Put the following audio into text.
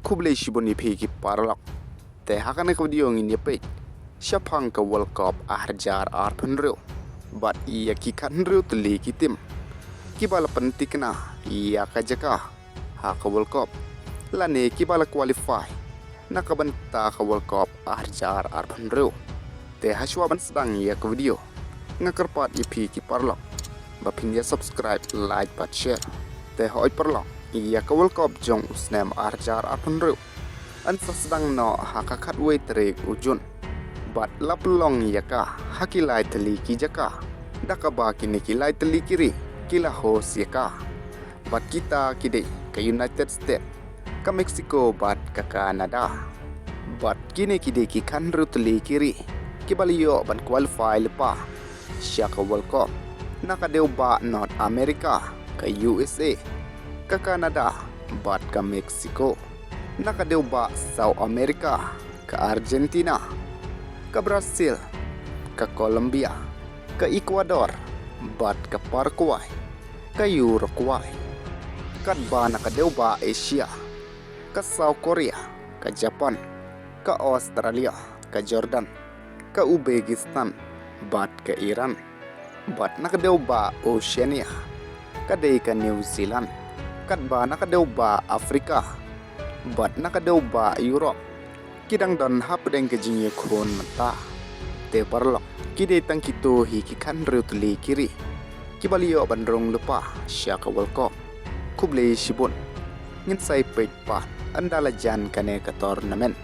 kublai shiboni phiki paralak te hakane ko video ngin peit syapang ka World Cup aharjar arpenreu bat iya ki kanreu teli kitim kibala pentikna iya ka jaka ha ka World Cup lane kibala qualify nakabanta ka World Cup aharjar arpenreu te haswa ban sdang iya ka video ngakarpat ipi ki paralak bapin ya subscribe like bat share te hoi paralak iya ka World Cup jong usnem aharjar arpenreu an sdang no hakakat wei terik ujun bat lapelong yaka hakilai teli ki jaka dakaba kini kilai teli kiri kila hos yaka bat kita kide ke United States ke Mexico bat ke Canada bat kini kide ki kanru teli kiri kibaliyo ban qualify lepa syaka World Cup nakadeu ba North America ke USA ke Canada bat ke Mexico nakadeu ba South America ke Argentina ke Brazil, ke Colombia, ke Ecuador, bat ke Paraguay, ke Uruguay, kat ba nakadeu ba Asia, ke South Korea, ke Japan, ke Australia, ke Jordan, ke Uzbekistan, bat ke Iran, bat nakadeu ba Oceania, ke New Zealand, kat ba nakadeu ba Afrika, bat nakadeu ba Europe. Kidang don hapdeng kejingye khon mata te parlok kide tang kito hi ki kan rutli kiri kibaliyo bandrong lupa syaka World Cup kublei shibun ngin sai peit pa andala jan kane ka tournament